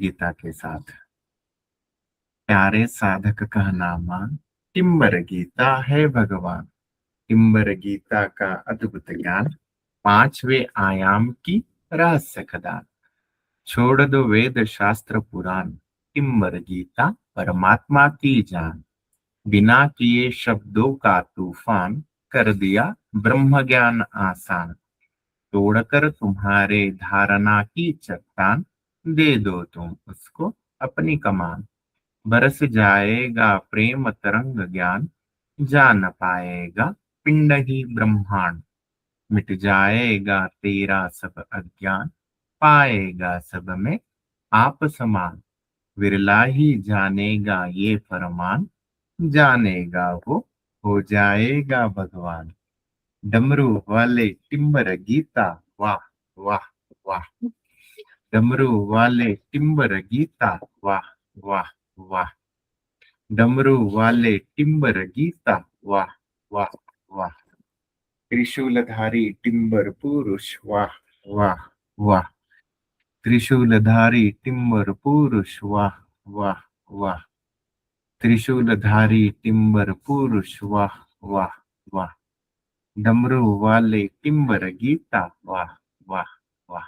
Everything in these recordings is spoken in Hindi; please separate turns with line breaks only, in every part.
गीता के साथ। प्यारे साधक कहनामा टिम्बर गीता है भगवान। टिम्बर गीता का अद्भुत ज्ञान, पांचवे आयाम की रहस्य खदान। छोड़ दो वेद शास्त्र पुराण, टिम्बर गीता परमात्मा की जान। बिना किए शब्दों का तूफान, कर दिया ब्रह्म ज्ञान आसान। तोड़कर तुम्हारे धारणा की चट्टान, दे दो तुम उसको अपनी कमान। बरस जाएगा प्रेम तरंग ज्ञान, जान पाएगा पिंड ही ब्रह्मांड। मिट जाएगा तेरा सब अज्ञान, पाएगा सब में आप समान। विरला ही जानेगा ये फरमान, जानेगा वो हो जाएगा भगवान। डमरू वाले टिम्बर गीता, वाह वाह वाह। डमरू वाले टिम्बर गीता, वाह वाह वाह। डमरू वाले टिम्बर गीता, वाह वाह वाह। त्रिशूलधारी टिम्बर पुरुष, वाह वाह वाह। त्रिशूलधारी टिम्बर पुरुष, वाह वाह वाह। त्रिशूलधारी टिम्बर पुरुष, वाह वाह वाह। डमरू वाले टिम्बर गीता, वाह वाह वाह।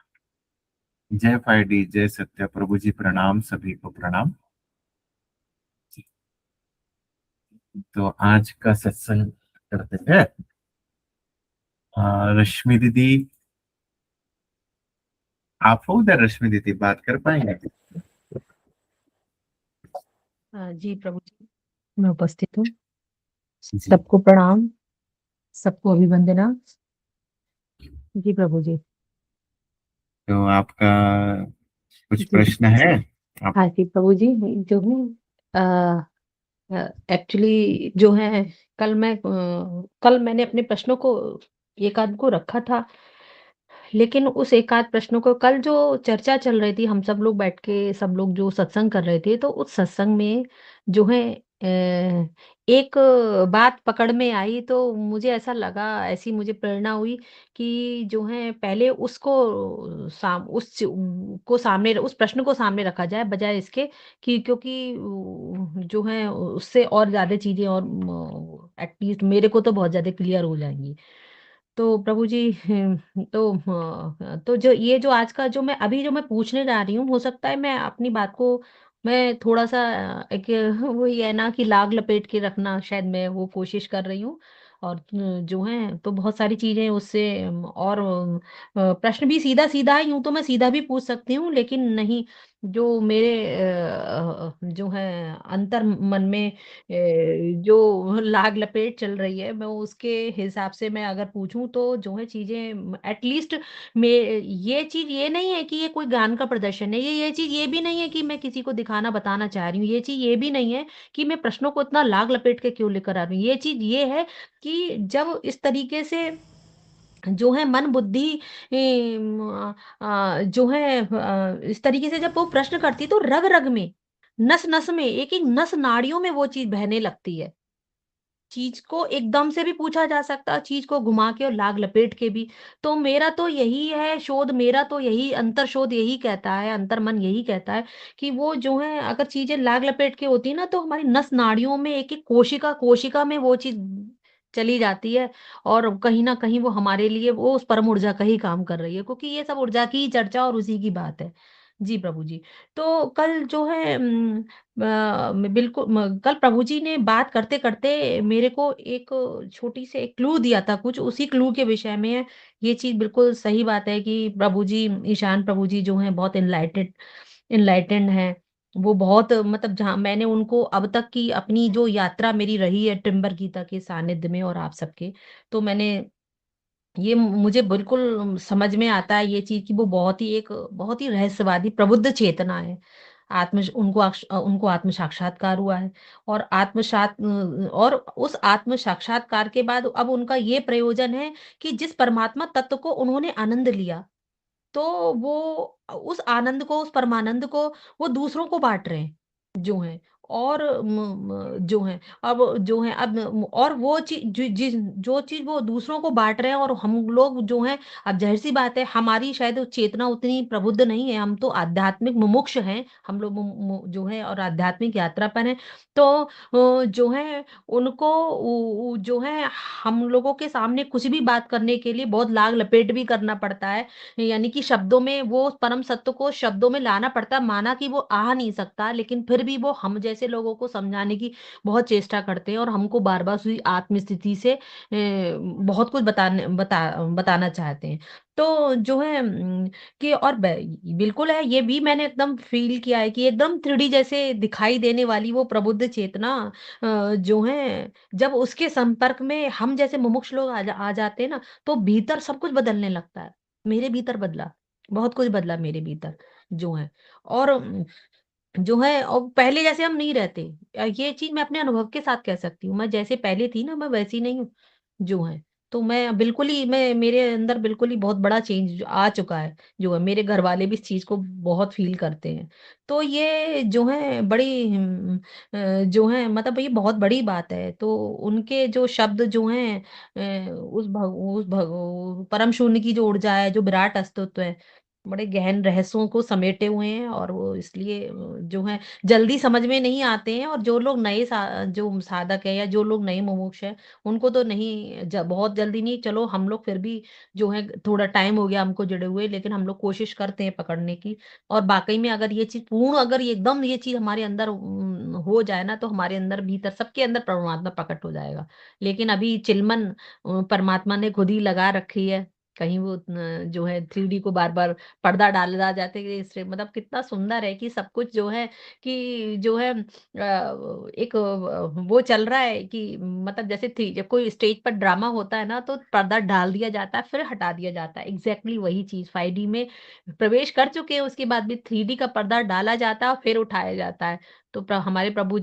जय 5D, जय सत्य प्रभु जी, प्रणाम सभी को प्रणाम। तो आज का सत्संग करते हैं। रश्मि दीदी, आप हो उधर? रश्मि दीदी बात कर पाएंगे?
जी प्रभु जी, मैं उपस्थित हूँ।
जी।
सबको प्रणाम, सबको अभिवंदना। जी प्रभु जी।
तो आपका कुछ
जी
प्रश्न है? आप
हाँ जी प्रभु जी, जो है एक्चुअली जो है, कल मैंने अपने प्रश्नों को एक आध को रखा था, लेकिन उस एक आध प्रश्नों को कल जो चर्चा चल रही थी, हम सब लोग बैठ के सब लोग जो सत्संग कर रहे थे, तो उस सत्संग में जो है एक बात पकड़ में आई, तो मुझे ऐसा लगा, ऐसी मुझे प्रेरणा हुई कि जो है पहले उसको को सामने, उस प्रश्न को सामने रखा जाए, बजाय इसके कि क्योंकि जो है उससे और ज़्यादा चीज़ें और एटलीस्ट मेरे को तो बहुत ज़्यादा क्लियर हो जाएँगी। तो प्रभु जी तो जो ये जो आज का जो मैं पूछने जा रही हूँ, हो सकता है मैं अपनी बात को मैं थोड़ा-सा एक वही है ना कि लाग लपेट के रखना, शायद मैं वो कोशिश कर रही हूँ। और जो है तो बहुत सारी चीज़ें उससे और प्रश्न भी सीधा-सीधा है, यूँ तो मैं सीधा भी पूछ सकती हूँ, लेकिन नहीं, जो मेरे जो है अंतर मन में जो लाग लपेट चल रही है, मैं उसके हिसाब से मैं अगर पूछूँ तो जो है चीज़ें एटलीस्ट में ये चीज़ ये नहीं है कि ये कोई ज्ञान का प्रदर्शन है, ये चीज़ ये भी नहीं है कि मैं किसी को दिखाना बताना चाह रही हूँ, ये चीज़ ये भी नहीं है कि मैं प्रश्नों को इतना लाग लपेट के क्यों लेकर आ रही हूँ। ये चीज़ ये है कि जब इस तरीके से जो है मन बुद्धि जो है इस तरीके से जब वो प्रश्न करती है तो रग-रग में, नस-नस में, एक-एक नस नाड़ियों में वो चीज़ बहने लगती है। चीज़ को एकदम से भी पूछा जा सकता है, चीज़ को घुमा के और लाग लपेट के भी। तो मेरा तो यही है शोध, मेरा तो यही अंतर शोध यही कहता है, अंतर्मन यही कहता है कि वो जो है अगर चीज़ें लाग लपेट के होती है ना, तो हमारी नस नाड़ियों में एक-एक कोशिका में वो चीज़ चली जाती है और कहीं न कहीं वो हमारे लिए वो उस परम ऊर्जा का ही काम कर रही है, क्योंकि ये सब ऊर्जा की ही चर्चा और उसी की बात है। जी प्रभु जी। तो कल जो है मैं बिल्कुल कल प्रभु जी ने बात करते-करते मेरे को एक छोटी सी एक क्लू दिया था कुछ, उसी क्लू के विषय में ये चीज़ बिल्कुल सही बात है कि प्रभु जी, ईशान प्रभु जी जो हैं बहुत एनलाइटेंड हैं। वो बहुत मतलब जहाँ मैंने उनको अब तक की अपनी जो यात्रा मेरी रही है टिम्बर गीता के सानिध्य में और आप सबके, तो मैंने ये मुझे बिल्कुल समझ में आता है ये चीज़ कि वो बहुत ही रहस्यवादी प्रबुद्ध चेतना है। उनको आत्म साक्षात्कार हुआ है और और उस आत्म साक्षात्कार के बाद अब उनका ये प्रयोजन है कि जिस परमात्मा तत्व को उन्होंने आनंद लिया, तो वो उस आनंद को, उस परमानंद को वो दूसरों को बाँट रहे हैं, जो हैं। और जो है अब जो है अब और वो चीज जो चीज वो दूसरों को बांट रहे हैं, और हम लोग जो है, अब जाहिर सी बात है हमारी शायद चेतना उतनी प्रबुद्ध नहीं है, हम तो आध्यात्मिक मुमुक्ष हैं हम लोग, जो है, और आध्यात्मिक यात्रा पर हैं। तो जो है उनको जो है हम लोगों के सामने कुछ भी बात करने के लिए बहुत लाग लपेट भी करना पड़ता है, यानी कि शब्दों में वो परम सत्य को शब्दों में लाना पड़ता है। माना कि वो आ नहीं सकता, लेकिन फिर भी वो हम जैसे लोगों को समझाने की बहुत चेष्टा करते हैं, और हमको बार बार उसी आत्मस्थिति से बहुत कुछ बताना चाहते हैं। तो जो है कि और बिल्कुल है, ये भी मैंने एकदम फील किया है कि एकदम 3D जैसे दिखाई देने वाली वो प्रबुद्ध चेतना जो है, जब उसके संपर्क में हम जैसे मुमुक्ष लोग आ जाते हैं ना, तो भीतर सब कुछ बदलने लगता है। मेरे भीतर बदला, बहुत कुछ बदला मेरे भीतर जो है। और जो है, और पहले जैसे हम नहीं रहते। ये चीज़ मैं अपने अनुभव के साथ कह सकती हूँ। मैं जैसे पहले थी ना, मैं वैसी नहीं हूँ, जो है। तो मैं बिल्कुल ही मैं मेरे अंदर बिल्कुल ही बहुत बड़ा चेंज आ चुका है, जो है। मेरे घरवाले भी इस चीज़ को बहुत फ़ील करते हैं। तो ये जो है बड़ी जो है मतलब ये बहुत बड़ी बात है। तो उनके जो शब्द जो हैं उस परम शून्य की जो ऊर्जा है, जो विराट अस्तित्व है, बड़े गहन रहस्यों को समेटे हुए हैं, और वो इसलिए जो है जल्दी समझ में नहीं आते हैं। और जो लोग नए जो साधक है, या जो लोग नए मुमुक्ष है, उनको तो नहीं बहुत जल्दी नहीं। चलो हम लोग फिर भी जो है थोड़ा टाइम हो गया हमको जुड़े हुए, लेकिन हम लोग कोशिश करते हैं पकड़ने की। और वाकई में अगर ये चीज पूर्ण, अगर ये एकदम ये चीज हमारे अंदर हो जाए ना, तो हमारे अंदर भीतर सबके अंदर परमात्मा प्रकट हो जाएगा। लेकिन अभी चिलमन परमात्मा ने खुद ही लगा रखी है। कहीं वो जो है 3D को बार बार पर्दा डाला जाते कि इससे मतलब कितना सुंदर है कि सब कुछ जो है, कि जो है एक वो चल रहा है कि मतलब जैसे थ्री जब कोई स्टेज पर ड्रामा होता है ना, तो पर्दा डाल दिया जाता है फिर हटा दिया जाता है। एग्जैक्टली वही चीज 5D में प्रवेश कर चुके हैं, उसके बाद भी 3D का पर्दा डाला जाता है और फिर उठाया जाता है। तो हमारे प्रभु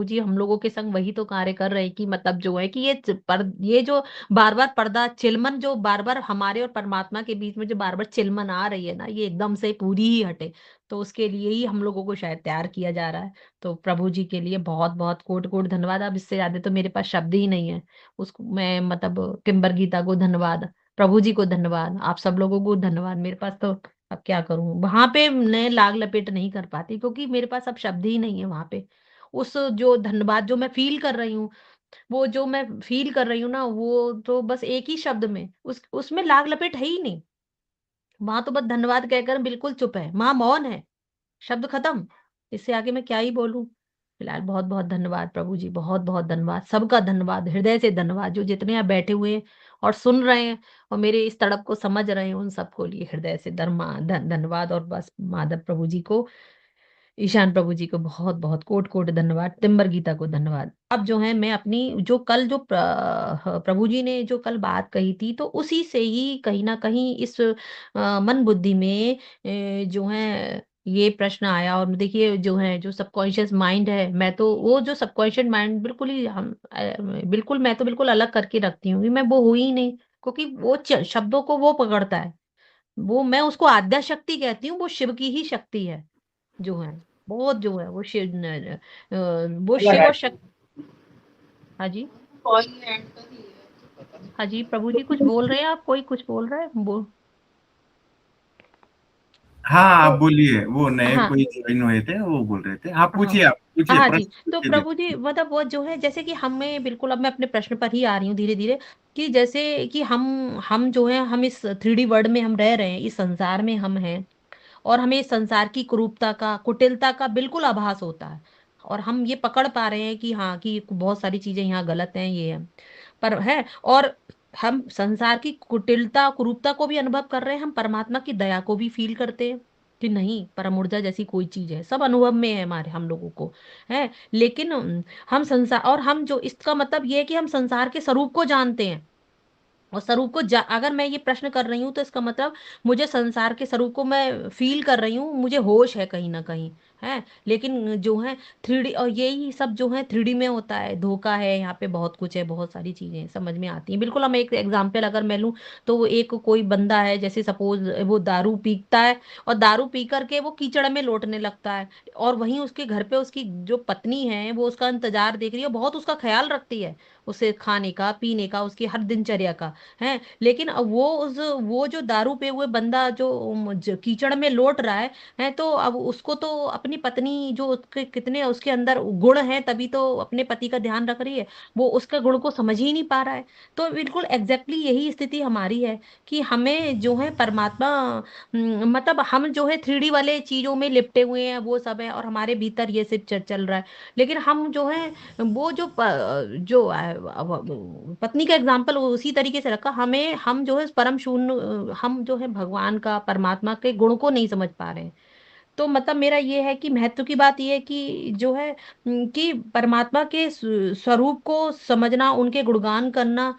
जी हम लोगों के संग वही तो कार्य कर रहे हैं, कि मतलब जो है कि ये जो बार बार पर्दा चिलमन जो बार बार हमारे और परमात्मा के बीच में जो बार बार चिलमन आ रही है ना, ये एकदम से पूरी ही हटे। तो उसके लिए ही हम लोगों को शायद तैयार किया जा रहा है। तो प्रभु जी के लिए बहुत बहुत कोट कोट धन्यवाद। अब इससे ज्यादा तो मेरे पास शब्द ही नहीं है। उसको मैं मतलब टिम्बर गीता को धन्यवाद, प्रभु जी को धन्यवाद, आप सब लोगों को धन्यवाद। मेरे पास तो अब क्या करूं, वहां पे मैं लाग लपेट नहीं कर पाती, क्योंकि मेरे पास अब शब्द ही नहीं है वहां पे। उस जो धन्यवाद जो मैं फील कर रही हूँ, वो जो मैं फ़ील कर रही हूँ ना, वो तो बस एक ही शब्द में उसमें लाग लपेट है ही नहीं। वहाँ तो बस धन्यवाद कहकर बिल्कुल चुप है, वहाँ मौन है, शब्द खत्म। इससे आगे मैं क्या ही बोलूँ? फिलहाल बहुत-बहुत धन्यवाद प्रभु जी, बहुत-बहुत धन्यवाद। सबका धन्यवाद, हृदय से धन्यवाद, जो जितने यहाँ बैठे हुए हैं और सुन रहे हैं और मेरे इस तड़प को समझ रहे हैं, उन सबको लिए हृदय से धन्यवाद। और बस माधव प्रभु जी को, ईशान प्रभु जी को बहुत-बहुत कोटि-कोटि धन्यवाद, तिम्बर गीता को धन्यवाद। अब जो है मैं अपनी जो कल जो प्रभु जी ने जो कल बात कही थी, तो उसी से ही कहीं न कहीं इस मन बुद्धि में जो है ये प्रश्न आया। और देखिए जो है जो सबकॉन्शियस माइंड है, मैं तो वो जो सबकॉन्शियस माइंड बिल्कुल ही बिल्कुल मैं तो बिल्कुल अलग करके रखती हूँ कि मैं वो हुई ही नहीं, क्योंकि वो शब्दों को वो पकड़ता है। वो मैं उसको आद्या शक्ति कहती हूँ, वो शिव की ही शक्ति है। जो है, बहुत जो है वो वो
अलग
शिव
है।
और शक्ति। हाँ जी,
कॉइन हैंड का ही है तो पता नहीं।
हाँ जी, प्रभु जी कुछ बोल रहे हैं आप? कोई कुछ बोल रहा है?
हाँ,
तो
आप बोलिए, वो नए
हाँ,
कोई ज्वाइन हुए थे, वो बोल रहे थे। हाँ,
हाँ,
पूछिए, आप पूछिए,
हाँ जी।
प्रश्न
तो
पूछिए।
प्रभु जी मतलब वो जो है जैसे कि हमें बिल्कुल, अब मैं अपने प्रश्न पर ही आ रही हूँ धीरे-धीरे, कि जैसे कि हम जो है हम इस 3D वर्ल्ड में हम रह रहे हैं, इस संसार में हम हैं। और हमें इस संसार की कुरूपता का, कुटिलता का बिल्कुल आभास होता है। और हम ये पकड़ पा रहे हैं कि हाँ, कि बहुत सारी चीज़ें यहाँ गलत हैं, ये है। पर है, और हम संसार की कुटिलता, कुरूपता को भी अनुभव कर रहे हैं, हम परमात्मा की दया को भी फ़ील करते हैं, कि नहीं, परम ऊर्जा जैसी कोई चीज़ है, सब अनुभव में है हमारे हम लोगों को, है। लेकिन हम संसार, और हम जो इसका मतलब ये है कि हम संसार के स्वरूप को जानते हैं। और स्वरूप को अगर मैं ये प्रश्न कर रही हूँ तो इसका मतलब मुझे संसार के स्वरूप को मैं फील कर रही हूँ, मुझे होश है कहीं ना कहीं, है। लेकिन जो है 3D, और यही सब जो है 3D में होता है, धोखा है, यहाँ पे बहुत कुछ है, बहुत सारी चीजें समझ में आती हैं। बिल्कुल, हम एक एग्जाम्पल अगर मैं लूँ तो वो एक कोई बंदा है, जैसे सपोज वो दारू पीता है, और दारू पी करके वो कीचड़ में लौटने लगता है, और वहीं उसके घर पे उसकी जो पत्नी है वो उसका इंतजार देख रही है, बहुत उसका ख्याल रखती है, उसे खाने का, पीने का, उसकी हर दिनचर्या का, है। लेकिन अब वो जो दारू पे हुए बंदा जो कीचड़ में लौट रहा है, तो अब उसको तो अपनी पत्नी जो उसके कितने उसके अंदर गुण हैं, तभी तो अपने पति का ध्यान रख रही है, वो उसके गुण को समझ ही नहीं पा रहा है। तो बिल्कुल एग्जैक्टली यही स्थिति हमारी है कि हमें जो है परमात्मा, मतलब हम जो है 3D वाले चीजों में लिपटे हुए हैं, वो सब है, और हमारे भीतर ये सब चल रहा है। लेकिन हम जो है वो जो पत्नी का एग्जाम्पल उसी तरीके से रखा, हम जो है परम शून्य, हम जो है भगवान का, परमात्मा के गुण को नहीं समझ पा रहे हैं। तो मतलब मेरा ये है कि महत्व की बात ये है कि जो है कि परमात्मा के स्वरूप को समझना, उनके गुणगान करना,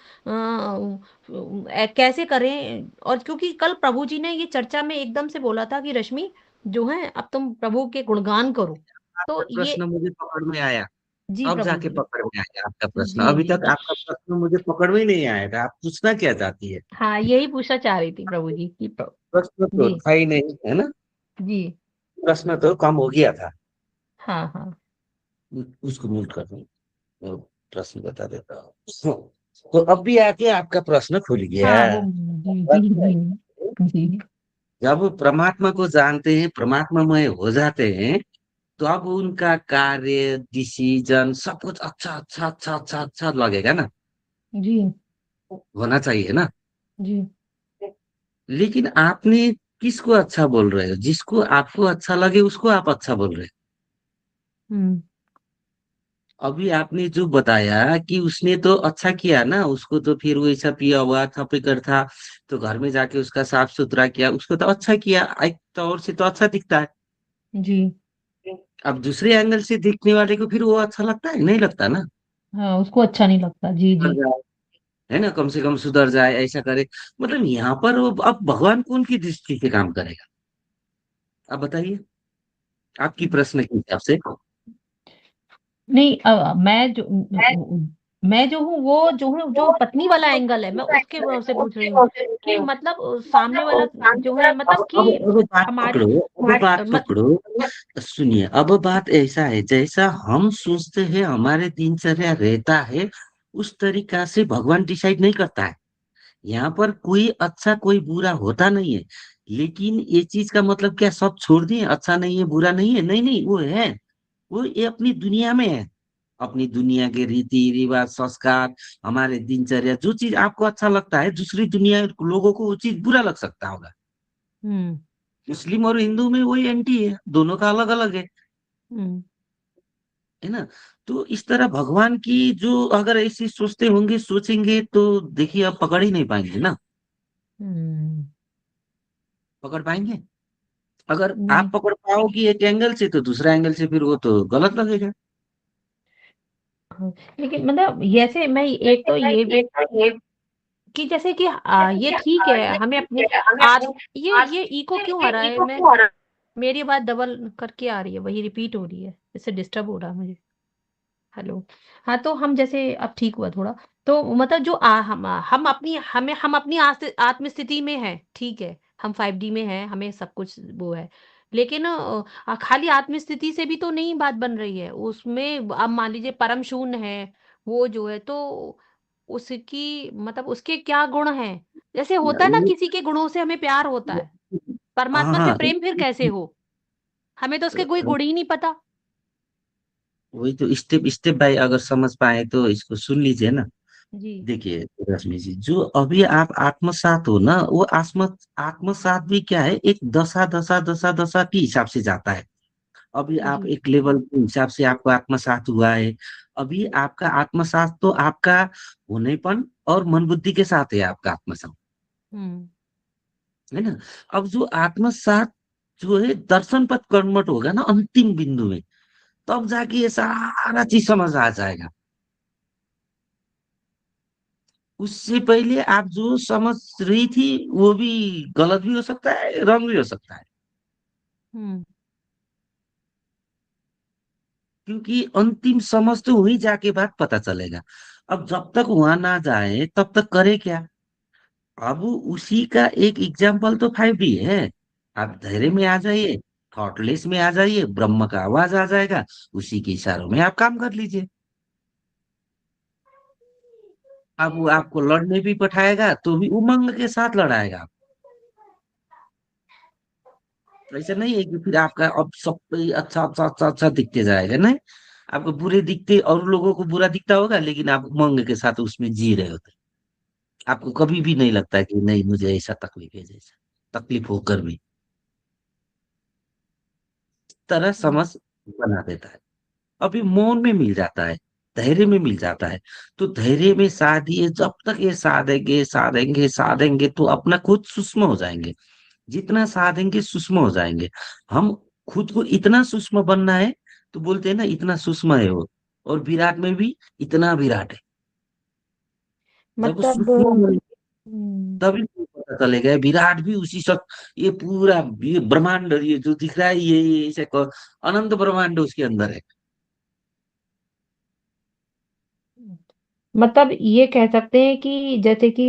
कैसे करें। और क्योंकि कल प्रभु जी ने ये चर्चा में एकदम से बोला था कि रश्मि, जो है अब तुम प्रभु के गुणगान करो।
आपका
तो ये,
प्रश्न मुझे पकड़ में आया।
जी
अब
प्रभु
जाके
जी,
पकड़ में आया आपका प्रश्न,
जी
अभी
जी,
तक आपका प्रश्न मुझे पकड़ में नहीं आया था। आप पूछना क्या चाहती है?
हाँ यही पूछना चाह रही थी प्रभु जी की
प्रश्न तो
जी
था ही नहीं, है ना?
जी,
प्रश्न तो कम हो गया था।
हाँ हाँ
उसको म्यूट कर दूं, तो प्रश्न बता देता हूँ। तो अब भी आके आपका प्रश्न खुल गया।
हाँ, वो जी जी जी जी,
जब परमात्मा को जानते हैं, परमात्मामय हो जाते हैं, तो अब उनका कार्य, डिसीजन, सब कुछ अच्छा अच्छा अच्छा अच्छा अच्छा लगेगा ना,
जी
होना चाहिए ना।
जी,
लेकिन आपने किसको अच्छा बोल रहे हो? जिसको आपको अच्छा लगे उसको आप अच्छा बोल रहे
हम्म
हो। अभी आपने जो बताया कि उसने तो अच्छा किया ना, उसको तो फिर वैसा पिया हुआ था, फिकर था, तो घर में जाके उसका साफ सुथरा किया, उसको तो अच्छा किया, एक तौर से तो अच्छा दिखता है।
जी,
अब दूसरे एंगल से देखने वाले को फिर वो अच्छा लगता है? नहीं लगता ना।
हाँ उसको अच्छा नहीं लगता, जी
सुधर
जी।
जाए, है ना, कम से कम सुधर जाए, ऐसा करे। मतलब यहाँ पर वो अब भगवान कौन की दृष्टि से काम करेगा? आप बताइए, आपकी प्रश्न के हिसाब से।
नहीं, मैं जो हूँ, वो जो हूँ, जो पत्नी वाला एंगल है, मैं उसके वो से पूछ रही हूँ कि मतलब सामने वाला जो है, मतलब कि
अब बात
हमारी
पकड़ो, अब बात
मत
पकड़ो। सुनिए, अब बात ऐसा है, जैसा हम सोचते हैं हमारे दिनचर्या रहता है, उस तरीका से भगवान डिसाइड नहीं करता है। यहाँ पर कोई अच्छा कोई बुरा होता नहीं है। लेकिन ये चीज का मतलब क्या सब छोड़ दिए, अच्छा नहीं है बुरा नहीं है? नहीं नहीं, वो है। वो ये अपनी दुनिया में है। अपनी दुनिया के रीति रिवाज, संस्कार, हमारे दिनचर्या, जो चीज आपको अच्छा लगता है, दूसरी दुनिया के लोगों को वो चीज बुरा लग सकता होगा।
हम्म
मुस्लिम और हिंदू में वही एंटी है, दोनों का अलग अलग
हम्म
है ना? तो इस तरह भगवान की जो अगर ऐसी सोचते होंगे, सोचेंगे, तो देखिए आप पकड़ ही नहीं पाएंगे ना।
हम्म,
पकड़ पाएंगे? अगर आप
नहीं,
पकड़ पाओगी एक एंगल से, तो दूसरा एंगल से फिर वो तो गलत लगेगा।
हाँ, लेकिन मतलब जैसे मैं एक तो ये भी कि जैसे कि ये ठीक है, हमें अपने ये इको क्यों आ रहा है? मैं, मेरी बात डबल करके आ रही है, वही रिपीट हो रही है, इससे डिस्टर्ब हो रहा है मुझे। हेलो, हाँ तो हम जैसे अब ठीक हुआ थोड़ा, तो मतलब जो हम अपनी आत्मस्थिति में है, ठीक है, हम 5D में हैं, हमें सब कुछ वो है। लेकिन खाली आत्मस्थिति से भी तो नहीं बात बन रही है, उसमें अब मान लीजिए परम शून्य है, वो जो है, तो उसकी मतलब उसके क्या गुण हैं? जैसे होता है ना,
वो-
किसी के गुणों से हमें प्यार होता
वो-
है,
हाँ
परमात्मा से
हाँ,
प्रेम फिर कैसे हो? हमें तो उसके कोई गुण ही नहीं पता।
वही तो स्टेप स्टेप बाय अगर समझ पाए तो इसको सुन लीजिए ना।
जी
देखिए रश्मि जी, जो अभी आप आत्मसात हो ना, वो आत्मसात भी क्या है, एक दशा दशा दशा दशा के हिसाब से जाता है। अभी आप
जी
एक लेवल के हिसाब से आपको आत्मसात हुआ है। अभी आपका आत्मसात तो आपका होनेपन और मन बुद्धि के साथ है आपका आत्मसात,
हम्म
है ना? अब जो आत्मसात जो है दर्शन पथ कर्मठ होगा ना अंतिम बिंदु में, तब जाके ये सारा चीज समझ आ जाएगा। उससे पहले आप जो समझ रही थी वो भी गलत भी हो सकता है, रंग भी हो सकता है।
हम्म
क्योंकि अंतिम समझ तो वहीं जाके बाद पता चलेगा। अब जब तक वहां ना जाए तब तक करे क्या। अब उसी का एक एग्जाम्पल तो 5D है। आप धैर्य में
हम्म
आ जाइए, थॉटलेस में आ जाइए, ब्रह्म का आवाज आ जाएगा, उसी के इशारों में आप काम कर लीजिए। अब वो आपको लड़ने भी बैठाएगा तो भी उमंग के साथ लड़ाएगा। ऐसा नहीं है कि फिर आपका अब सब पे अच्छा अच्छा अच्छा अच्छा दिखते जाएगा, नहीं। आपको बुरे दिखते और लोगों को बुरा दिखता होगा, लेकिन आप उमंग के साथ उसमें जी रहे होते। आपको कभी भी नहीं लगता कि नहीं मुझे ऐसा तकलीफ है, जैसा तकलीफ होकर भी इस तरह
हम्म
समझ बना देता है। अभी मौन में मिल जाता है, धैर्य में मिल जाता है। तो धैर्य में साध ये जब तक ये साधेंगे साधेंगे साधेंगे तो अपना खुद सूक्ष्म हो जाएंगे। जितना साधेंगे सूक्ष्म हो जाएंगे। हम खुद को इतना सूक्ष्म बनना है, तो बोलते हैं ना इतना सूक्ष्म है वो। और विराट में भी इतना विराट है। जब वो
मतलब
सूक्ष्म होंगे
हम्म
तभी तो पता चलेगा विराट भी उसी सब। ये पूरा ये ब्रह्मांड ये जो दिख रहा है ये इसे अनंत ब्रह्मांड उसके अंदर है।
मतलब ये कह सकते हैं कि जैसे कि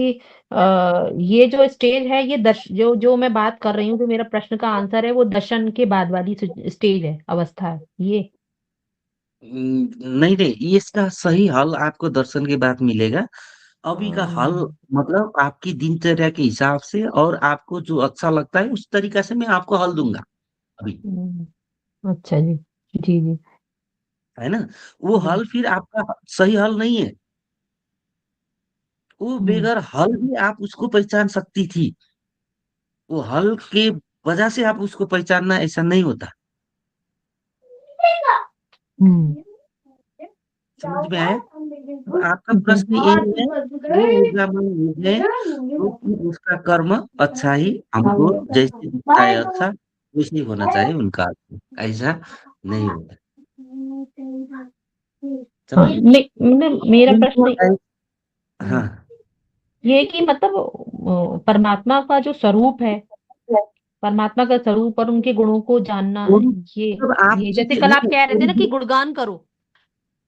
ये जो स्टेज है ये जो जो मैं बात कर रही हूँ, जो मेरा प्रश्न का आंसर है, वो दर्शन के बाद वाली स्टेज है, अवस्था है ये।
नहीं नहीं, ये इसका सही हल आपको दर्शन के बाद मिलेगा। अभी का हल
हम्म
मतलब आपकी दिनचर्या के हिसाब से और आपको जो अच्छा लगता है उस तरीका से मैं आपको हल दूंगा अभी।
अच्छा जी। जी जी।
है ना। वो
जी।
हल फिर आपका सही हल नहीं है। वो
हम्म
बेगर हल भी आप उसको पहचान सकती थी। वो हल के वजह से आप उसको पहचानना ऐसा नहीं होता।
हम्म
समझ में आया। अब आपका प्रश्न ये है, वो ऊर्जामय युग है तो फिर उसका कर्म अच्छा ही हमको जैसे दिखता है अच्छा वैसे ही होना चाहिए उनका अच्छा। ऐसा नहीं होता।
हाँ,
समझे।
नहीं मतलब मेरा प्रश्न
हाँ।
ये है कि मतलब परमात्मा का जो स्वरूप है, परमात्मा का स्वरूप और उनके गुणों को जानना,
वो
ये
मतलब आप
ये जैसे
जैसे
कल आप
नहीं
कह रहे थे ना कि
नहीं
गुणगान करो।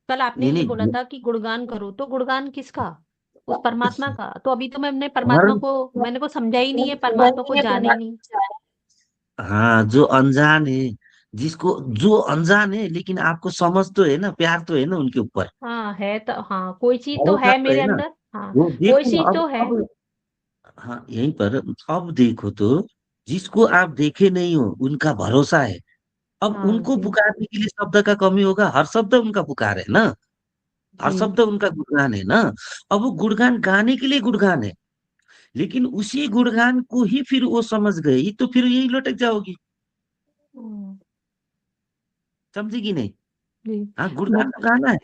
कल आपने
नहीं
ये बोला
नहीं,
था कि गुणगान करो, तो गुणगान किसका? उस परमात्मा का। तो अभी तो मैंने
हर
परमात्मा को, मैंने को समझा ही नहीं है, परमात्मा को जाने ही नहीं।
हाँ जो अनजान है, जिसको जो अनजान है लेकिन आपको समझ तो है ना, प्यार तो है ना उनके ऊपर,
हाँ है तो, हाँ कोई चीज तो
भरोसा
है
तो
मेरे
है ना।
अंदर, हाँ
वो
कोई
देखो
चीज
अब
तो है।
अब हाँ यहीं पर अब देखो तो जिसको आप देखे नहीं हो उनका भरोसा है। अब
हाँ
उनको
जी।
पुकारने के लिए शब्द का कमी होगा, हर शब्द उनका पुकार है ना। हर
जी।
शब्द उनका गुणगान है ना। अब वो गुणगान गाने के लिए गुणगान है, लेकिन उसी गुणगान को ही फिर वो समझ गई तो फिर यही लटक जाओगी।
हम्म,
समझी कि नहीं।
जी।
हाँ गुणगान
मत,
तो गाना है।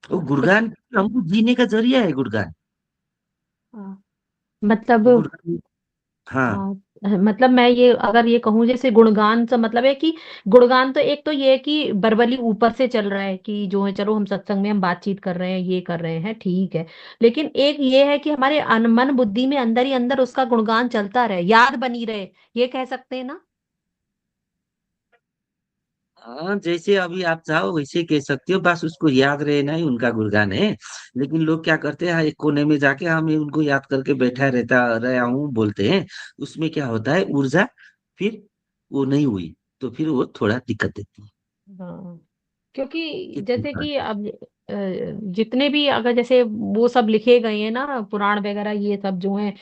वो
हाँ,
गुणगान हमको जीने का जरिया है गुणगान।
हाँ, मतलब
वो गुणगान हाँ।
हाँ, मतलब मैं ये अगर ये कहूँ जैसे गुणगान से मतलब है कि गुणगान तो एक तो ये है कि बरबली ऊपर से चल रहा है कि जो है, चलो हम सत्संग में हम बातचीत कर रहे हैं, ये कर रहे हैं, ठीक है। लेकिन एक ये है कि हमारे मन बुद्धि में अंदर ही अंदर उसका गुणगान चलता रहे, याद बनी रहे, ये कह सकते हैं ना।
हाँ जैसे अभी आप चाहो वैसे कह सकते हो, बस उसको याद रहना ही उनका गुणगान है। लेकिन लोग क्या करते हैं, एक कोने में जाके हम उनको याद करके बैठा रहता रहा हूँ बोलते हैं। उसमें क्या होता है ऊर्जा फिर वो नहीं हुई, तो फिर वो थोड़ा दिक्कत देती है।
हाँ, क्योंकि
इतनी
जैसे
बात
कि अब जितने भी अगर जैसे वो सब लिखे गए हैं ना, पुराण वगैरह ये सब जो है,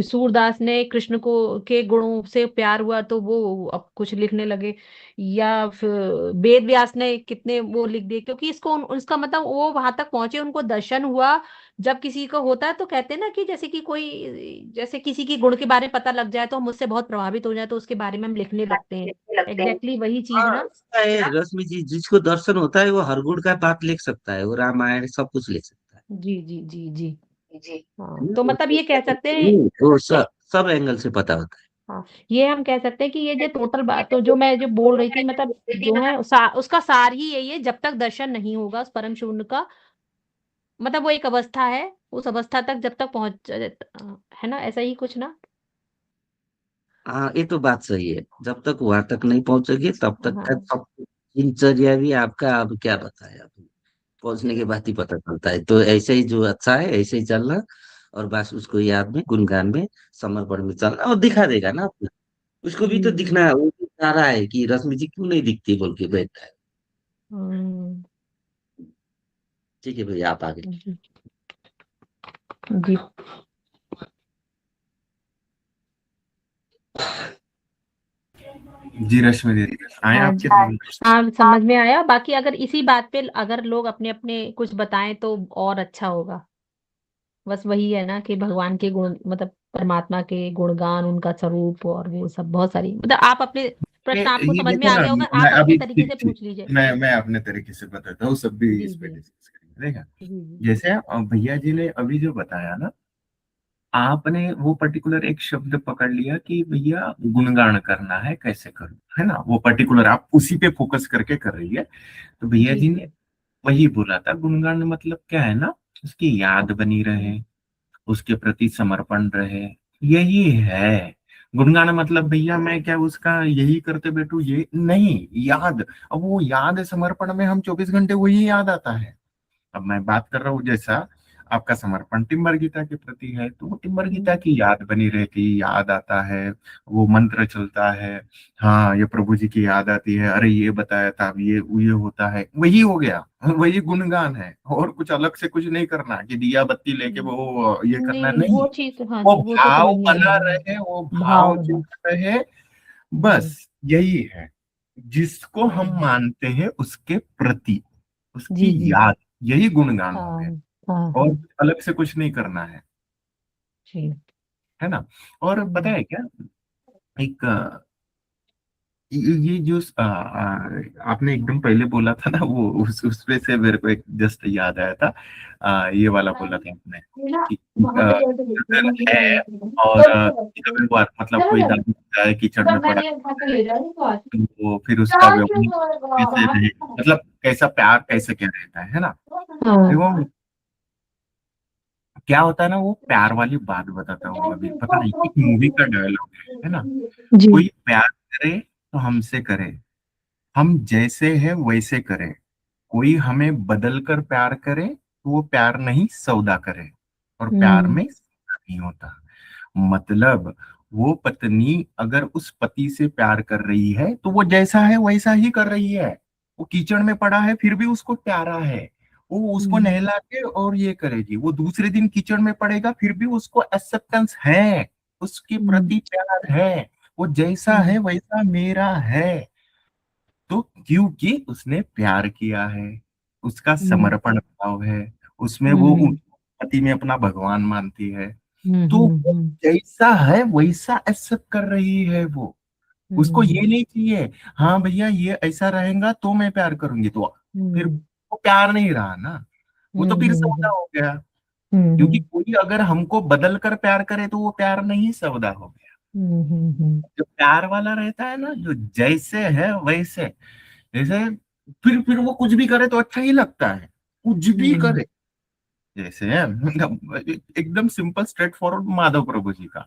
सूरदास ने कृष्ण को के गुणों से प्यार हुआ तो वो अब कुछ लिखने लगे, या फिर वेद व्यास ने कितने वो लिख दिए, क्योंकि इसको उसका मतलब वो वहां तक पहुंचे, उनको दर्शन हुआ। जब किसी को होता है तो कहते हैं ना कि जैसे कि कोई, जैसे किसी की गुण के बारे में पता लग जाए तो हम उससे बहुत प्रभावित हो जाए तो उसके बारे में हम लिखने लगते हैं।
लगते हैं।
एग्जैक्टली वही चीज
हाँ
ना।
ऐसा है रश्मि जी, जिसको दर्शन होता है वो हर गुण का बात लिख सकता है, वो रामायण सब कुछ लिख सकता
जी जी जी जी।
है जी।
हाँ,
है ना?
तो मतलब
उसको
ये कह
सब
सकते हैं।
वो सब एंगल से पता होता
हाँ, ये हम कह सकते हैं कि ये जो टोटल बात तो जो मैं जो बोल रही थी, मतलब जो है उसका सार ही यही है, जब तक दर्शन नहीं होगा उस परम शून्य का, मतलब वो एक अवस्था है, उस अवस्था तक जब तक है ना, ऐसा ही कुछ ना?
हाँ, ये तो बात सही है। जब तक वहां तक नहीं पहुंचोगे तब तक का
हाँ।
सब दिनचर्या भी आपका, अब क्या बताया, अब पहुंचने के बाद ही पता चलता है। तो ऐसे ही जो अच्छा है ऐसे ही चलना, और बस उसको याद में, गुणगान में, समर्पण में चलना, और दिखा देगा ना अपना। उसको भी तो दिखना
जी।
है, वो भी चाह रहा है कि रश्मि जी क्यों नहीं दिखती बोल के बैठा है।
हम्म।
ठीक है भैया, आप आगे।
जी। जी।
जी रश्मि दीदी, आए
हाँ
आपके
जी।
दिमाग
हाँ, समझ में आया। बाकी अगर इसी बात पे अगर लोग अपने अपने कुछ बताएं तो और अच्छा होगा। बस वही है ना कि भगवान के गुण, मतलब परमात्मा के गुणगान, उनका स्वरूप और वो सब बहुत सारी, मतलब आप अपने प्रश्न, आपको
ये
समझ में
देखो
आ
ना,
गया होगा,
मैं
आप अपने
अभी
तरीके
ठीक
से
ठीक
पूछ लीजिए।
मैं अपने तरीके से बताता हूँ, सब भी
जी
इस पे
जी।
डिस्कस करेंगे, देखा।
जी जी।
जैसे भैया जी ने अभी जो बताया ना, आपने वो पर्टिकुलर एक शब्द पकड़ लिया कि भैया गुणगान करना है, कैसे करूं, है ना, वो पर्टिकुलर आप उसी पे फोकस करके कर रही है। तो भैया
जी
जी
जी।
ने वही बोला था, गुणगान मतलब क्या है ना, उसकी याद बनी रहे, उसके प्रति समर्पण रहे, यही है गुणगान मतलब। भैया मैं क्या उसका यही करते बैठू, ये नहीं, याद। अब वो याद समर्पण में हम 24 घंटे वही याद आता है। अब मैं बात कर रहा हूँ, जैसा आपका समर्पण टिम्बर गीता के प्रति है, तो वो टिम्बर गीता
हम्म।
की याद बनी रहती, याद आता है, वो मंत्र चलता है। हाँ, ये प्रभु जी की याद आती है, अरे ये बताया था, अब ये होता है, वही हो गया। वही गुणगान है, और कुछ अलग से कुछ नहीं करना कि दिया बत्ती लेके वो ये करना
नहीं,
नहीं।
वो चीज, हाँ
वो
जी, वो तो
भाव
समझ में आ
बना
गया।
रहे, वो भाव
भाव है।
जुड़ रहे,
जी।
बस यही है। जिसको हम
हम्म।
मानते हैं उसके प्रति
जी
उसकी
जी।
याद, यही गुणगान हो
हाँ
गया।
हाँ
और
हाँ।
अलग से कुछ नहीं करना
जी।
है ना। और पता
हम्म।
है क्या, एक ये जो आपने एकदम पहले बोला था ना, वो उस पे से मेरे को एक जस्ट याद आया था। ये वाला बोला था आपने कि अगर है, और एक बार मतलब कोई दादी है कीचड़ में पड़ा, तो फिर उसका व्यवहार कैसे रहे, मतलब कैसा प्यार कैसे क्या रहता है ना।
हाँ।
देखो क्या होता है ना, वो प्यार वाली बात बताता हूँ अभी, पता नहीं एक मूवी का डायलॉग है ना।
जी।
कोई प्यार करे तो हमसे करे, हम जैसे हैं वैसे करें। कोई हमें बदल कर प्यार करे तो वो प्यार नहीं, सौदा करे। और प्यार
हम्म।
में सौदा नहीं होता। मतलब वो पत्नी अगर उस पति से प्यार कर रही है तो वो जैसा है वैसा ही कर रही है। वो कीचड़ में पड़ा है फिर भी उसको प्यारा है, वो उसको
हम्म।
नहला के और ये करेगी। वो दूसरे दिन कीचड़ में पड़ेगा फिर भी उसको एक्सेप्टेंस है, उसके
हम्म।
प्रति प्यार है। वो जैसा
हम्म।
है वैसा मेरा है। तो क्योंकि उसने प्यार किया है, उसका
हम्म।
समर्पण भाव है, उसमें वो
हम्म।
पति में अपना भगवान मानती है।
हम्म।
तो वो
हम्म।
जैसा है वैसा एक्सेप्ट कर रही है वो। उसको
हम्म।
ये नहीं चाहिए, हाँ भैया ये ऐसा रहेगा तो मैं प्यार करूंगी, तो फिर
हम्म।
वो प्यार नहीं रहा ना, वो तो फिर सौदा
हम्म।
हो गया। क्योंकि
हम्म।
कोई अगर हमको बदल कर प्यार करे तो वो प्यार नहीं, सौदा हो गया।
हम्म।
जो प्यार वाला रहता है ना, जो जैसे है वैसे, जैसे फिर वो कुछ भी करे तो अच्छा ही लगता है, कुछ भी
हम्म।
करे। जैसे है एकदम सिंपल स्ट्रेट फॉरवर्ड माधव प्रभु जी का,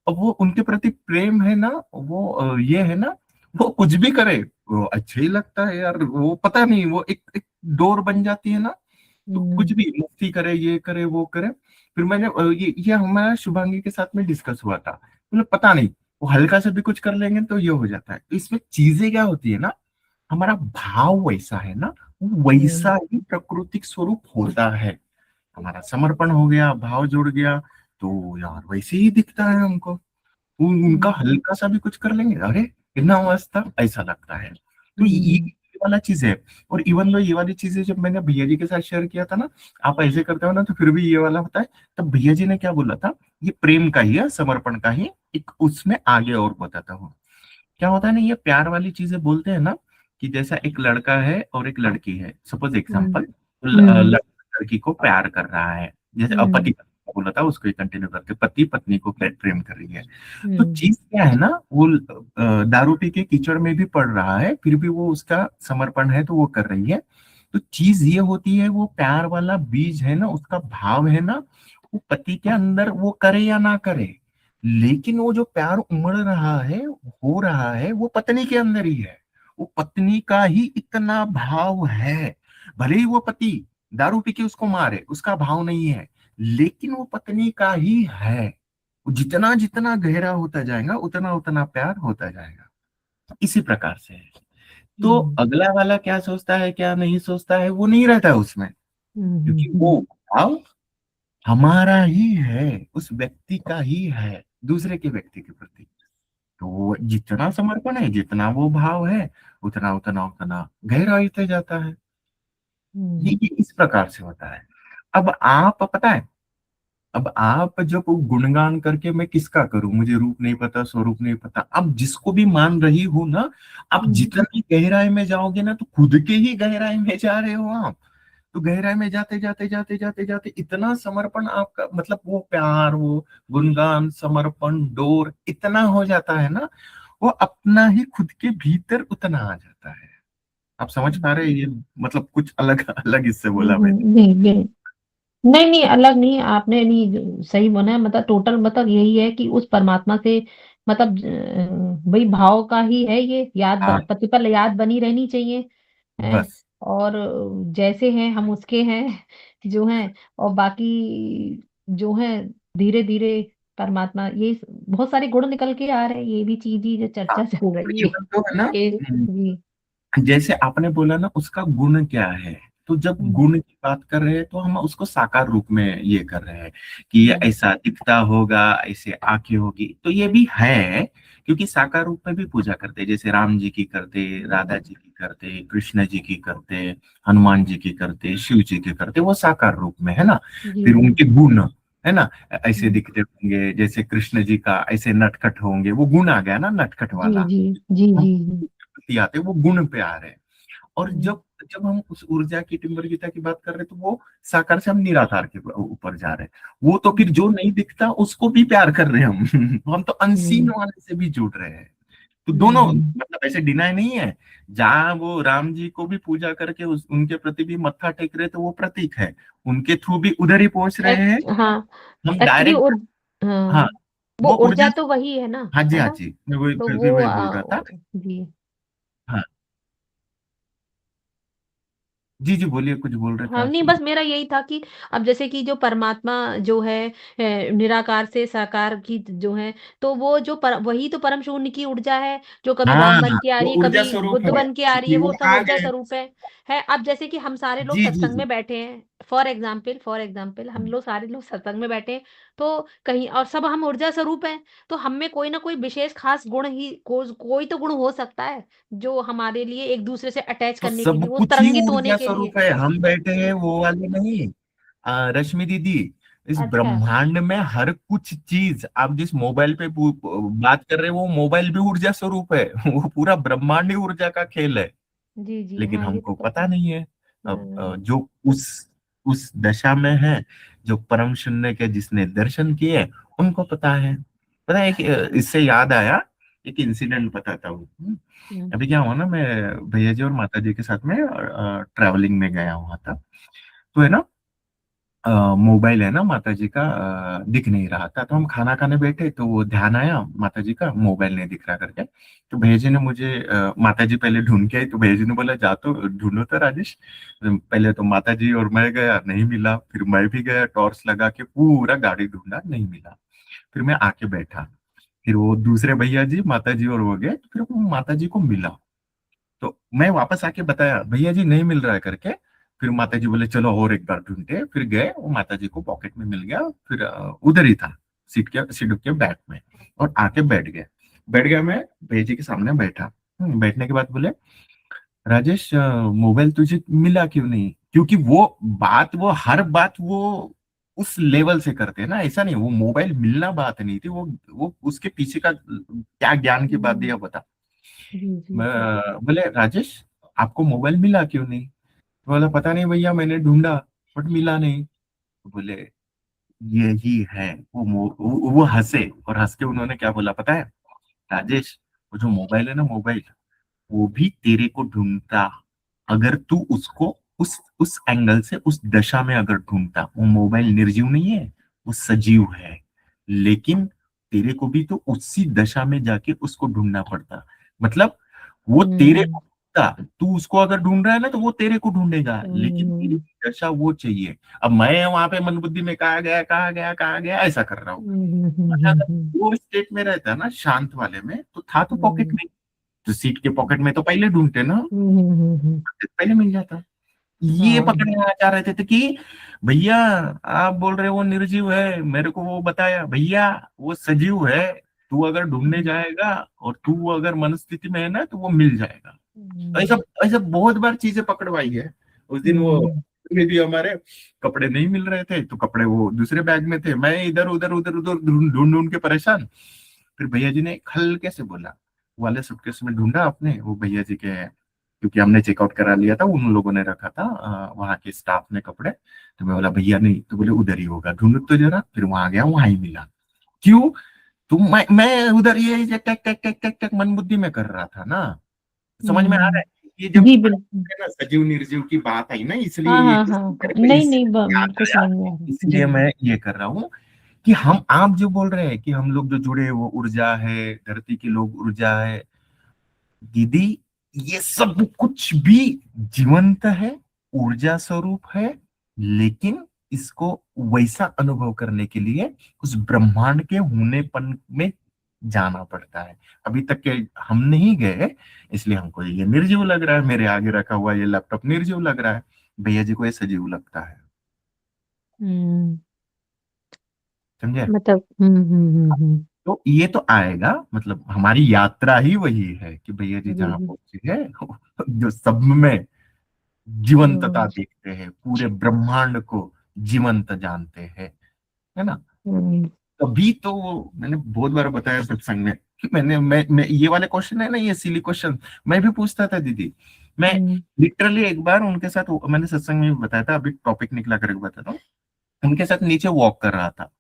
अब वो उनके प्रति प्रेम है ना, वो ये है ना, वो कुछ भी करे वो अच्छा ही लगता है यार। वो पता नहीं, वो एक डोर बन जाती है ना। तो कुछ
हम्म।
भी मुफ्ती करे, ये करे वो करे। फिर मैंने ये हमारा शुभांगी के साथ में डिस्कस हुआ था, मतलब पता नहीं, वो हल्का से भी कुछ कर लेंगे तो ये हो जाता है। तो इसमें चीजें क्या होती है ना, हमारा भाव वैसा है ना, वो
हम्म।
वैसा ही प्राकृतिक स्वरूप होता है। हमारा समर्पण हो गया, भाव जुड़ गया, तो यार वैसे ही दिखता है हमको। उनका
हम्म।
हल्का सा भी कुछ कर लेंगे, अरे कितना मस्त था, ऐसा लगता है। तो
हम्म।
ये वाला चीज है। और इवन दो ये वाली चीजें जब मैंने भैया जी के साथ शेयर किया था ना, आप ऐसे करते हो ना तो फिर भी ये वाला होता है। तब भैया जी ने क्या बोला था, ये प्रेम का ही है, समर्पण का ही एक उसमें आगे और बताता हूँ। क्या होता है ना, ये प्यार वाली चीजें बोलते हैं ना, कि जैसा एक लड़का है और एक लड़की है, सपोज
हम्म।
एग्जांपल,
हम्म।
लड़का लड़की को प्यार कर रहा है, जैसे अब
हम्म।
पति का बोला था उसको कंटिन्यू करके, पति पत्नी को प्रेम कर रही है। तो
हम्म।
चीज क्या है ना, वो दारू पी के कीचड़ में भी पड़ रहा है फिर भी वो उसका समर्पण है तो वो कर रही है। तो चीज ये होती है, वो प्यार वाला बीज है ना, उसका भाव है ना, वो पति के अंदर वो करे या ना करे, लेकिन वो जो प्यार उमड़ रहा है, हो रहा है, वो पत्नी के अंदर ही है। वो पत्नी का ही इतना भाव है। भले ही वो पति दारू पी के उसको मारे, उसका भाव नहीं है, लेकिन वो पत्नी का ही है। वो जितना जितना गहरा होता जाएगा, उतना उतना प्यार होता जाएगा। इसी प्रकार से है। तो अगला वाला क्या सोचता है, क्या नहीं सोचता है, वो नहीं रहता है उसमें, क्योंकि वो भाव हमारा ही है, उस व्यक्ति का ही है, दूसरे के व्यक्ति के प्रति। तो वो जितना समर्पण है, जितना वो भाव है, उतना उतना उतना गहरा होते जाता है। ये इस प्रकार से होता है। अब आप पता है, अब आप जब गुणगान करके मैं किसका करूं, मुझे रूप नहीं पता, स्वरूप नहीं पता, अब जिसको भी मान रही हो ना, आप जितनी गहराई में जाओगे ना, तो खुद के ही गहराई में जा रहे हो आप। तो गहराई में जाते जाते जाते जाते जाते इतना समर्पण आपका, मतलब वो प्यार, वो गुणगान, समर्पण, डोर इतना हो जाता है ना, वो अपना ही खुद के भीतर उतना आ जाता है। आप समझ पा रहे हैं ये, मतलब कुछ अलग अलग इससे बोला मैंने।
नहीं नहीं नहीं नहीं, अलग नहीं, आपने नहीं सही बोला है। मतलब टोटल मतलब यही है कि उस परमात्मा से मतलब वही भाव का ही है ये,
हाँ,
पति पर याद बनी रहनी चाहिए है।
बस।
और जैसे हैं हम उसके हैं जो हैं, और बाकी जो है धीरे धीरे परमात्मा, ये बहुत सारे गुण निकल के आ रहे हैं, ये भी चीज ही जो
हाँ,
चर्चा चल
तो
रही
ये
है
तो है ना।
ये। जी।
जैसे आपने बोला ना, उसका गुण क्या है, तो जब
हम्म,
गुण की बात कर रहे हैं तो हम उसको साकार रूप में ये कर रहे हैं कि ये
हम्म,
ऐसा दिखता होगा, ऐसे आंखें होगी, तो ये भी है। क्योंकि साकार रूप में भी पूजा करते हैं, जैसे राम जी की करते, राधा जी की करते, कृष्ण जी की करते, हनुमान जी की करते, शिव जी की करते, वो साकार रूप में है ना।
जी
फिर
जी
उनके गुण है ना, ऐसे
हम्म,
दिखते होंगे, जैसे कृष्ण जी का ऐसे नटखट होंगे, वो गुण आ गया ना, नटखट
जी
वाला।
जी जी जी जी
आते वो गुण पे आ रहे हैं। और
हम्म,
जब जब हम उस ऊर्जा की, टिम्बर गीता की बात कर रहे हैं, तो वो साकार से हम निराकार के ऊपर जा रहे हैं। वो तो फिर जो नहीं दिखता उसको भी प्यार कर रहे हैं हम तो हम तो अनसीन
हम्म,
वाले से भी जुड़ रहे हैं। तो दोनों
हम्म,
मतलब ऐसे डिनाई नहीं है। जहां वो राम जी को भी पूजा करके उनके प्रति भी मत्था टेक रहे, तो वो प्रतीक है, उनके थ्रू भी उधर ही पहुंच रहे हैं।
हाँ,
हम
एक्चुअली
डायरेक्ट, हाँ,
हाँ, वो
वो
ऊर्जा
ऊर्जा।
तो वही है ना,
हाँ जी,
है
हाँ
ना।
जी, मैं वही
तो
फिर
वो
वही बोल रहा था।
जी
हाँ, जी जी, बोलिए, कुछ बोल रहे थे
हाँ,
आप
नहीं
बोलिए।
बस मेरा यही था कि अब जैसे कि जो परमात्मा जो है निराकार से साकार की जो है, तो वो जो वही तो परम शून्य की ऊर्जा है, जो कभी राम
हाँ,
बन के आ
वो
रही है,
ऊर्जा
कभी
स्वरूप
बुद्ध
है,
बन के आ रही है,
कि
वो
वो
सब
आ
ऊर्जा
गए।
स्वरूप है। अब जैसे कि हम सारे लोग
जी जी
सत्संग
जी।
में बैठे हैं, फॉर एग्जाम्पल हम लोग सारे लोग सत्संग में बैठे हैं, तो कहीं और सब हम ऊर्जा स्वरूप हैं, तो हम में कोई ना कोई विशेष खास गुण ही कोई तो गुण हो सकता है, जो हमारे लिए एक दूसरे से अटैच
तो
करने के
सब
लिए, वो
कुछ ही
तरंगित होने
ऊर्जा
के लिए।
स्वरूप है, हम बैठे हैं वो वाले नहीं। रश्मि दीदी, इस
अच्छा।
ब्रह्मांड में हर कुछ चीज, आप जिस मोबाइल पे बात कर रहे हैं, वो मोबाइल भी ऊर्जा स्वरूप है वो पूरा ब्रह्मांड ही ऊर्जा का खेल है।
जी, जी।
लेकिन
हाँ, ये तो
हमको
पता
पता
है।
नहीं है। अब
हाँ,
जो उस दशा में है, जो परम शून्य के जिसने दर्शन किए, उनको पता है। पता है, इससे याद आया, एक इंसिडेंट बताता हूँ।
हुँ,
अभी क्या हुआ ना, मैं भैया जी और माता जी के साथ में ट्रैवलिंग में गया हुआ था। तो है ना, मोबाइल है ना माता जी का, दिख नहीं रहा था। तो हम खाना खाने बैठे, तो वो ध्यान आया माता जी का, मोबाइल नहीं दिख रहा करके। तो भैया जी ने मुझे, माता जी पहले ढूंढ के आई, तो भैया जी ने बोला, जा तो ढूंढो तो राजेश। पहले तो माता जी और मैं गया, नहीं मिला। फिर मैं भी गया, टॉर्च लगा के पूरा गाड़ी ढूंढा, नहीं मिला। फिर मैं आके बैठा। फिर वो दूसरे भैया जी, माता जी और वो गए, फिर वो माता जी को मिला। तो मैं वापस आके बताया, भैया जी नहीं मिल रहा है करके। फिर माता जी बोले, चलो और एक बार ढूंढते। फिर गए, वो माता जी को पॉकेट में मिल गया। फिर उधर ही था, सीट के बैक में। और आके बैठ गया मैं, भैया जी के सामने बैठा। बैठने के बाद बोले, राजेश, मोबाइल तुझे मिला क्यों नहीं? क्योंकि वो हर बात वो उस लेवल से करते हैं ना, ऐसा नहीं, वो मोबाइल मिलना बात नहीं थी, वो उसके पीछे का क्या ज्ञान की बात
हुँ,
दिया बता।
जी, जी,
मैं
जी।
बोले, राजेश, आपको मोबाइल मिला क्यों नहीं? बोला, पता नहीं भैया, मैंने ढूंढा बट मिला नहीं। तो बोले, यही है वो हंसे, और हंस के उन्होंने क्या बोला पता है? राजेश, वो जो मोबाइल है ना, मोबाइल वो भी तेरे को ढूंढता, अगर तू उसको उस एंगल से उस दशा में अगर ढूंढता, वो मोबाइल निर्जीव नहीं है, वो सजीव है, लेकिन तेरे को भी तो उसी दशा में जाके उसको ढूंढना पड़ता। मतलब वो तेरे को ढूंढता, तू उसको अगर ढूंढ रहा है ना तो वो तेरे को ढूंढेगा, लेकिन तेरी दशा वो चाहिए। अब मैं वहां पे मन बुद्धि में कहा गया कहा गया कहा गया ऐसा कर रहा हूँ। अगर वो स्टेट में रहता ना शांत वाले में, तो था तो पॉकेट में, तो सीट के पॉकेट में तो पहले ढूंढते ना, पहले मिल जाता। ये
हाँ।
पकड़ने आ जा रहे थे कि भैया आप बोल रहे हो वो निर्जीव है, मेरे को वो बताया, भैया वो सजीव है, तू अगर ढूंढने जाएगा और तू अगर मनस्थिति में है ना तो वो मिल जाएगा। ऐसा ऐसा बहुत बार चीजें पकड़वाई है। उस दिन वो में भी हमारे कपड़े नहीं मिल रहे थे, तो कपड़े वो दूसरे बैग में थे, मैं इधर उधर उधर उधर ढूंढ ढूंढ ढूंढ के परेशान। फिर भैया जी ने हल्के से बोला, वो वाले सूटकेस में ढूंढा आपने, वो भैया जी के, क्योंकि हमने चेकआउट करा लिया था, उन लोगों ने रखा था वहां के स्टाफ ने कपड़े। तो मैं बोला भैया नहीं, तो बोले उधर ही होगा, ढूंढ तो जरा। फिर वहां गया, वहां ही मिला। क्यों? तुम मैं उधर ये टक टक टक टक टक मन बुद्धि में कर रहा था ना। समझ में आ रहा है? ये जब
जी, बिल्कुल।
ना सजीव निर्जीव की बात आई ना, इसलिए
हाँ,
ये
हाँ,
चीज
हाँ।
मेरे को
नहीं,
इससे
नहीं,
याद
बिल्कुल
आया,
समझ में आ रहा है।
इसलिए
जी।
मैं ये कर रहा हूँ कि हम, आप जो बोल रहे हैं कि हम लोग जो जुड़े हैं वो ऊर्जा है, धरती के लोग ऊर्जा है, दीदी ये सब कुछ भी जीवंत है, ऊर्जा स्वरूप है, लेकिन इसको वैसा अनुभव करने के लिए उस ब्रह्मांड के होनेपन में जाना पड़ता है। अभी तक के हम नहीं गए, इसलिए हमको ये निर्जीव लग रहा है। मेरे आगे रखा हुआ ये लैपटॉप निर्जीव लग रहा है, भैया जी को ये सजीव लगता है।
हम्म
समझे?
मतलब
तो ये तो आएगा, मतलब हमारी यात्रा ही वही है कि भैया जी
जी,
जहाँ
जी।
पहुंचे हैं जो सब में जीवंतता
हम्म
देखते हैं, पूरे ब्रह्मांड को जीवंत जानते हैं, है ना?
हम्म
तभी तो मैंने बहुत बार बताया सत्संग में, मैं ये वाले क्वेश्चन है ना, ये सिली क्वेश्चन मैं भी पूछता था दीदी। मैं
हम्म
लिटरली एक बार उनके साथ, मैंने सत्संग में भी बताया था, अभी टॉपिक निकला करके बताता हूँ। उनके साथ नीचे वॉक कर रहा था,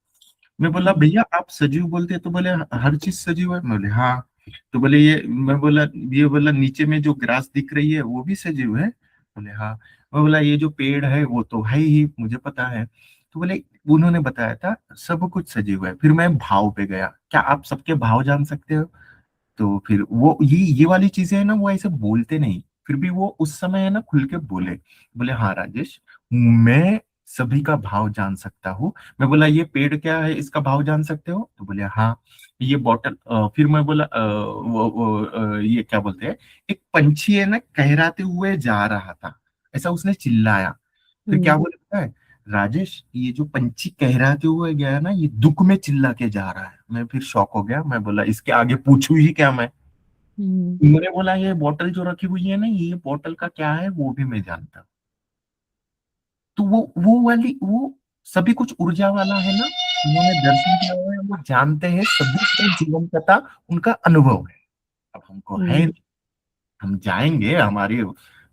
मैं बोला भैया आप सजीव बोलते हैं, तो बोले हर चीज सजीव है। मैं बोले हाँ। तो बोले ये, मैं बोला ये, बोला नीचे में जो ग्रास दिख रही है वो भी सजीव है? बोले हाँ। मैं बोला ये जो पेड़ है वो तो है ही, मुझे पता है। तो बोले उन्होंने बताया था सब कुछ सजीव है। फिर मैं भाव पे गया, क्या आप सबके भाव जान सकते हो? तो फिर वो ये वाली चीजें है ना, वो ऐसे बोलते नहीं, फिर भी वो उस समय है ना खुल के बोले। बोले हाँ राजेश, मैं सभी का भाव जान सकता हूँ। मैं बोला ये पेड़ क्या है, इसका भाव जान सकते हो? तो बोले हाँ। ये बॉटल, फिर मैं बोला ये क्या बोलते हैं, एक पंछी है ना कहराते हुए जा रहा था, ऐसा उसने चिल्लाया। फिर क्या बोले पता है, राजेश ये जो पंछी कहराते हुए गया है ना, ये दुख में चिल्ला के जा रहा है। मैं फिर शॉक हो गया, मैं बोला इसके आगे पूछू ही क्या मैं?
हम्म
मैंने बोला ये बोतल जो रखी हुई है ना, ये बोतल का क्या है वो भी मैं जानता हूँ। तो वो वाली वो सभी कुछ ऊर्जा वाला है ना, उन्होंने दर्शन किया हुआ है, वो जानते हैं सभी को जीवन कथा उनका अनुभव है। अब हमको है नहीं, हम जाएंगे, हमारी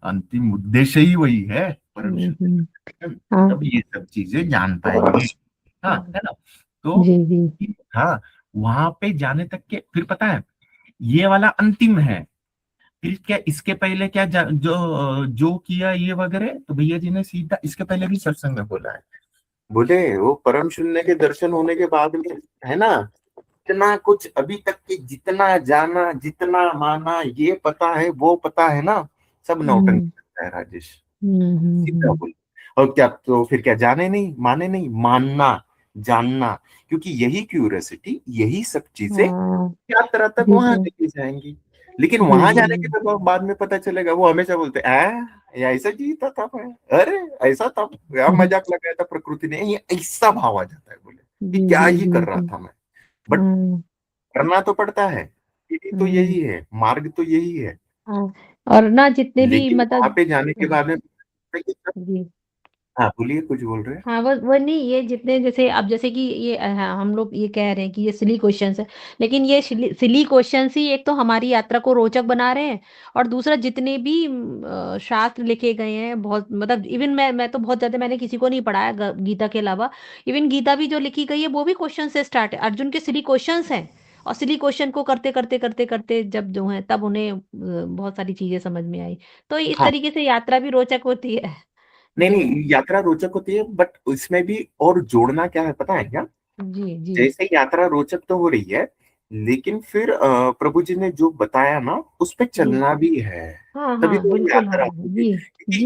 अंतिम उद्देश्य ही वही है, परम शुद्ध दर्शन।
हाँ।
तब ये सब चीजें जान पाएंगे। हाँ, है ना? तो
जी, जी।
हाँ, वहां पे जाने तक के, फिर पता है ये वाला अंतिम है। फिर क्या इसके पहले क्या जो किया ये वगैरह, तो भैया जी ने सीधा इसके पहले भी सत्संग में बोला है। बोले वो परम शून्य के दर्शन होने के बाद में, है ना, इतना कुछ अभी तक के जितना जाना जितना माना, ये पता है वो पता है ना, सब नौटंकी लगता है राजेश। सीधा बोल। और क्या, तो फिर क्या, जाने नहीं माने नहीं, मानना, जानना, क्योंकि यही क्यूरियोसिटी, यही सब चीजें
हाँ।
यात्रा तक
जी,
वहां
जी।
लेके जाएंगी। लेकिन
जी,
वहां
जी,
जाने
जी।
के बाद में पता चलेगा, वो हमेशा बोलते ये ऐसा जीता था मैं, अरे ऐसा था, क्या मजाक लगाया था प्रकृति ने, ये ऐसा भाव आ जाता है। बोले कि
जी,
क्या
जी,
ही
जी,
कर रहा
जी।
था मैं, बट
हुँ,
करना तो पड़ता है, विधि तो
हुँ,
यही है, मार्ग तो यही है।
हाँ। और ना जितने भी
लेकिन वहां
मतलब
पे जाने के बाद में,
जी।
हाँ बोलिए, कुछ बोल रहे हैं?
हाँ, वो नहीं, ये जितने जैसे अब जैसे कि ये हम लोग ये कह रहे हैं कि ये सिली क्वेश्चंस है, लेकिन ये सिली क्वेश्चंस ही एक तो हमारी यात्रा को रोचक बना रहे हैं, और दूसरा जितने भी शास्त्र लिखे गए हैं, बहुत मतलब इवन मैं तो बहुत ज़्यादा मैंने किसी को नहीं पढ़ा है गीता के अलावा। इवन गीता भी जो लिखी गई है वो भी क्वेश्चन से स्टार्ट है, अर्जुन के सिली क्वेश्चंस हैं, और सिली क्वेश्चन को करते करते करते करते जब जो है तब उन्हें बहुत सारी चीजें समझ में आई। तो इस
हाँ,
तरीके से यात्रा भी रोचक होती है।
नहीं,
जो
नहीं, यात्रा रोचक होती है, बट इसमें भी और जोड़ना क्या है पता है क्या?
जी, जी।
जैसे यात्रा रोचक तो हो रही है, लेकिन फिर प्रभु जी ने जो बताया ना, उस पे
जी।
चलना भी है।
हाँ,
तभी
हाँ,
तो वो
बिल्कुल, हाँ।
यात्रा होगी।
जी,
क्योंकि
जी।